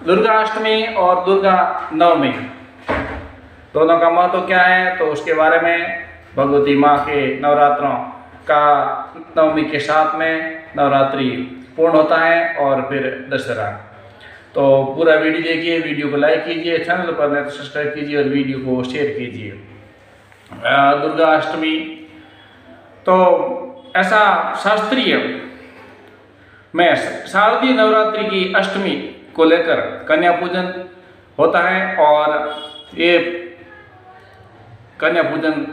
दुर्गा अष्टमी और दुर्गा नवमी दोनों का महत्व क्या है, तो उसके बारे में भगवती माँ के नवरात्रों का नवमी के साथ में नवरात्रि पूर्ण होता है और फिर दशहरा। तो पूरा वीडियो देखिए, वीडियो को लाइक कीजिए, चैनल पर नए तो सब्सक्राइब कीजिए और वीडियो को शेयर कीजिए। दुर्गा अष्टमी तो ऐसा शास्त्रीय में शारदीय नवरात्रि की अष्टमी को लेकर कन्या पूजन होता है और ये कन्या पूजन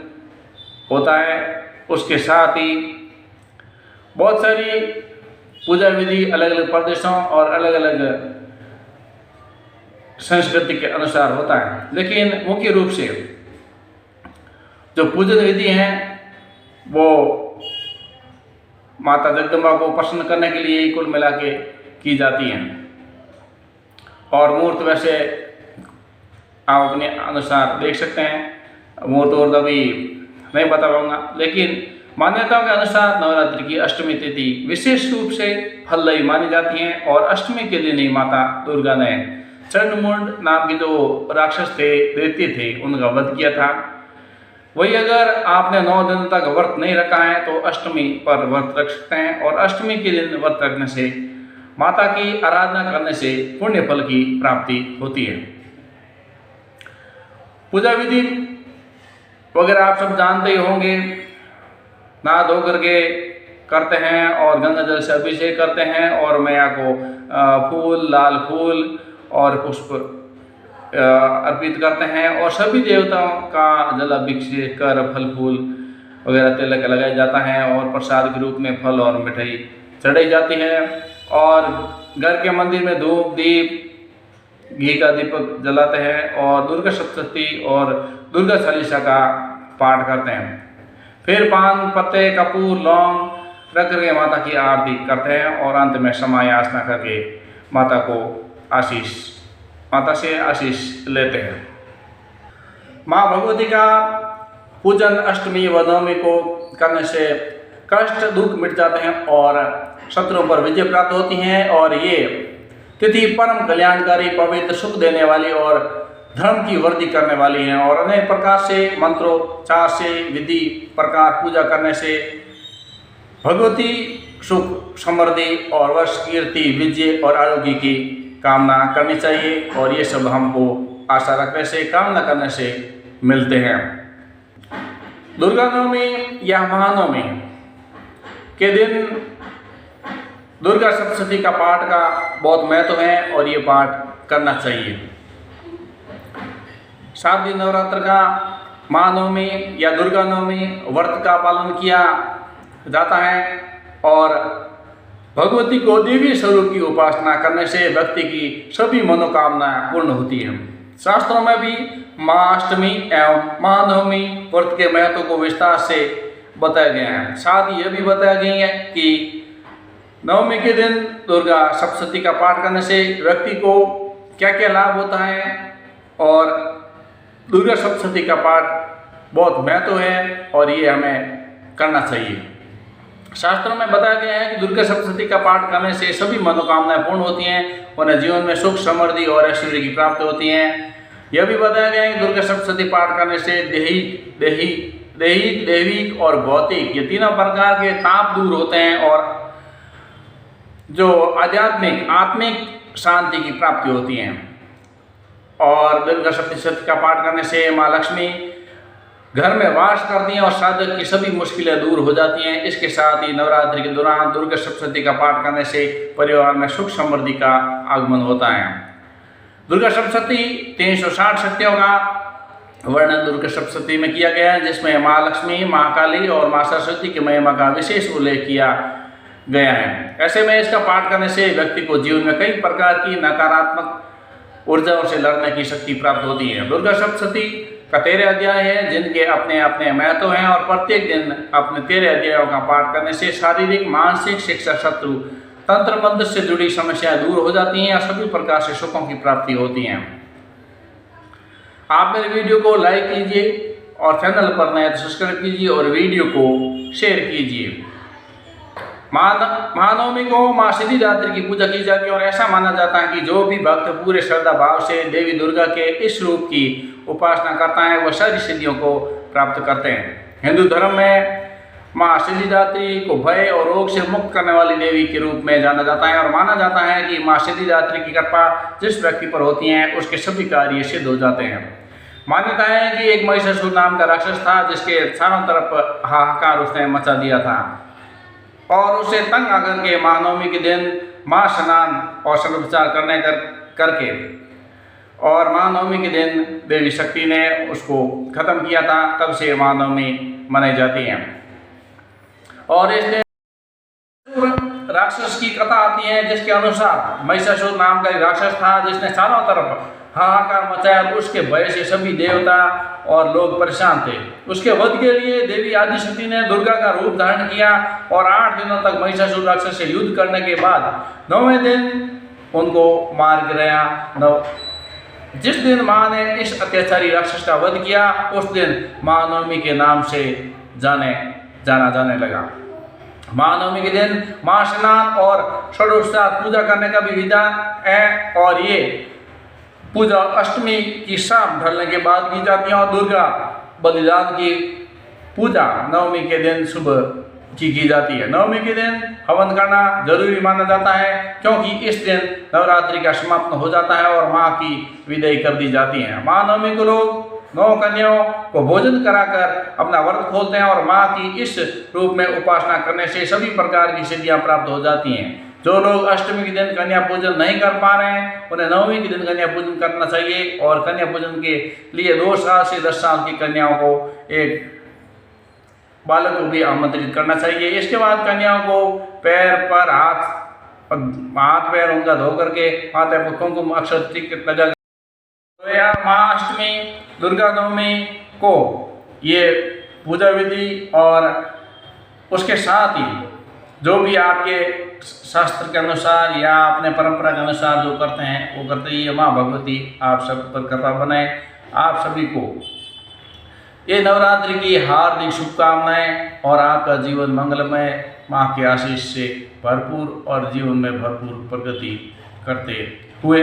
होता है। उसके साथ ही बहुत सारी पूजा विधि अलग अलग प्रदेशों और अलग अलग संस्कृति के अनुसार होता है, लेकिन मुख्य रूप से जो पूजन विधि हैं वो माता जगदम्बा को प्रसन्न करने के लिए कुल मिला के की जाती हैं। और मुहूर्त वैसे आप अपने अनुसार देख सकते हैं, मुहूर्त और अभी नहीं बता पाऊंगा, लेकिन मान्यताओं के अनुसार नवरात्रि की अष्टमी तिथि विशेष रूप से फलदायी मानी जाती है और अष्टमी के दिन ही माता दुर्गा ने चंडमुंड नाम के जो राक्षस थे, दैत्य थे, उनका वध किया था। वही अगर आपने 9 दिन तक व्रत नहीं रखा है तो अष्टमी पर व्रत रख सकते हैं और अष्टमी के दिन व्रत रखने से माता की आराधना करने से पुण्य फल की प्राप्ति होती है। पूजा विधि वगैरह आप सब जानते ही होंगे, नहा धो करके करते हैं और गंगा जल से अभिषेक करते हैं और मैया को फूल, लाल फूल और पुष्प अर्पित करते हैं और सभी देवताओं का जल अभिषेक कर फल फूल वगैरह तिलक लगाया जाता है और प्रसाद के रूप में फल और मिठाई चढ़ाई जाती है और घर के मंदिर में धूप दीप घी का दीपक जलाते हैं और दुर्गा सप्तशती और दुर्गा चालीसा का पाठ करते हैं। फिर पान पत्ते कपूर लौंग रख करके माता की आरती करते हैं और अंत में समय याचना करके माता से आशीष लेते हैं। माँ भगवती का पूजन अष्टमी व नवमी को करने से कष्ट दुख मिट जाते हैं और शत्रुओं पर विजय प्राप्त होती है और ये तिथि परम कल्याणकारी, पवित्र, सुख देने वाली और धर्म की वृद्धि करने वाली है और अनेक प्रकार से मंत्रोच्चार से विधि प्रकार पूजा करने से भगवती सुख समृद्धि और वर्ष कीर्ति विजय और आरोग्य की कामना करनी चाहिए और ये सब हमको आशा रखने से कामना करने से मिलते हैं। दुर्गा नवमी या महानवमी के दिन दुर्गा सप्तशती का पाठ का बहुत महत्व है और ये पाठ करना चाहिए। शारदीय नवरात्र का महानवमी या दुर्गा नवमी व्रत का पालन किया जाता है और भगवती को देवी स्वरूप की उपासना करने से व्यक्ति की सभी मनोकामनाएं पूर्ण होती हैं। शास्त्रों में भी माँ अष्टमी एवं महानवमी व्रत के महत्व को विस्तार से बताया गया है। साथ ही यह भी बताया गया है कि नवमी के दिन दुर्गा सप्तशती का पाठ करने से व्यक्ति को क्या क्या लाभ होता है और दुर्गा सप्तशती का पाठ बहुत महत्व है और ये हमें करना चाहिए। शास्त्रों में बताया गया है कि दुर्गा सप्तशती का पाठ करने से सभी मनोकामनाएं पूर्ण होती हैं, उन्हें जीवन में सुख समृद्धि और ऐश्वर्य की प्राप्ति होती है। यह भी बताया गया है कि दुर्गा सप्तशती पाठ करने से दैहिक और भौतिक ये तीनों प्रकार के ताप दूर होते हैं और जो आत्मिक शांति की प्राप्ति होती है। और दुर्गा सप्तशती का पाठ करने से माँ लक्ष्मी घर में वास करती हैं और साधक की सभी मुश्किलें दूर हो जाती हैं। इसके साथ ही नवरात्रि के दौरान दुर्गा सप्तशती का पाठ करने से परिवार में सुख समृद्धि का आगमन होता है। दुर्गा सप्तशती 360 शक्तियों का वर्णन दुर्गा सप्तशती में किया गया है, जिसमें माँ लक्ष्मी, माँ काली और माँ सरस्वती की महिमा का विशेष उल्लेख किया गया है। ऐसे में इसका पाठ करने से व्यक्ति को जीवन में कई प्रकार की नकारात्मक ऊर्जाओं से लड़ने की शक्ति प्राप्त होती है। दुर्गा सप्तशती का 13 अध्याय है जिनके अपने अपने महत्व हैं और प्रत्येक दिन अपने 13 अध्यायों का पाठ करने से शारीरिक, मानसिक, शिक्षा, शत्रु, तंत्र मंत्र से जुड़ी समस्याएं दूर हो जाती हैं और सभी प्रकार से सुखों की प्राप्ति होती है। आप मेरे वीडियो को लाइक कीजिए और चैनल पर नए तो सब्सक्राइब कीजिए और वीडियो को शेयर कीजिए। महानवमी को माँ सिद्धिदात्री की पूजा की जाती है और ऐसा माना जाता है कि जो भी भक्त पूरे श्रद्धा भाव से देवी दुर्गा के इस रूप की उपासना करता है वह सारी सिद्धियों को प्राप्त करते हैं। हिंदू धर्म में माँ सिद्धिदात्री को भय और रोग से मुक्त करने वाली देवी के रूप में जाना जाता है और माना जाता है कि माँ सिद्धिदात्री की कृपा जिस व्यक्ति पर होती है उसके सभी कार्य सिद्ध हो जाते हैं। मान्यता है कि एक महिषासुर नाम का राक्षस था जिसके चारों तरफ हाहाकार उसने मचा दिया था और उसे तंग आकर के महानवमी के दिन माँ स्नान और षडोपचार करके और महानवमी के दिन देवी शक्ति ने उसको खत्म किया था। तब से महानवमी मनाई जाती है और इस दिन राक्षस की कथा आती है जिसके अनुसार महिषासुर नाम का एक राक्षस था जिसने चारों तरफ हाहाकार मचाया और उसके भय से सभी देवता और लोग परेशान थे। उसके वध के लिए देवी आदिशक्ति ने दुर्गा का रूप धारण किया और 8 दिनों तक महिषासुर राक्षस से युद्ध करने के बाद 9वें दिन उनको मार गिराया। जिस दिन माँ ने इस अत्याचारी राक्षस का वध किया उस दिन महानवमी के नाम से जाना जाने लगा। महानवमी के दिन माँ स्नान और षडोपचार पूजा करने का भी विधान है और ये पूजा अष्टमी की शाम ढलने के बाद की जाती है और दुर्गा बलिदान की पूजा नवमी के दिन सुबह की जाती है। नवमी के दिन हवन करना जरूरी माना जाता है क्योंकि इस दिन नवरात्रि का समापन हो जाता है और माँ की विदाई कर दी जाती है। महानवमी को लोग 9 कन्याओं को भोजन कराकर अपना व्रत खोलते हैं और माँ की इस रूप में उपासना करने से सभी प्रकार की सिद्धियाँ प्राप्त हो जाती हैं। जो लोग अष्टमी के दिन कन्या पूजन नहीं कर पा रहे हैं उन्हें नवमी के दिन कन्या पूजन करना चाहिए और कन्या पूजन के लिए 2 साल से 10 साल की कन्याओं को एक बालक को भी आमंत्रित करना चाहिए। इसके बाद कन्याओं को पैर पर हाथ पैर उनका धो करके माता पर कुमकुम अक्षत टिकट लगा महाअष्टमी दुर्गा नवमी को ये पूजा विधि और उसके साथ ही जो भी आपके शास्त्र के अनुसार या अपने परंपरा के अनुसार जो करते हैं वो करते ही माँ भगवती आप सब पर कृपा बनाए। आप सभी को ये नवरात्रि की हार्दिक शुभकामनाएं और आपका जीवन मंगलमय माँ के आशीष से भरपूर और जीवन में भरपूर प्रगति करते हुए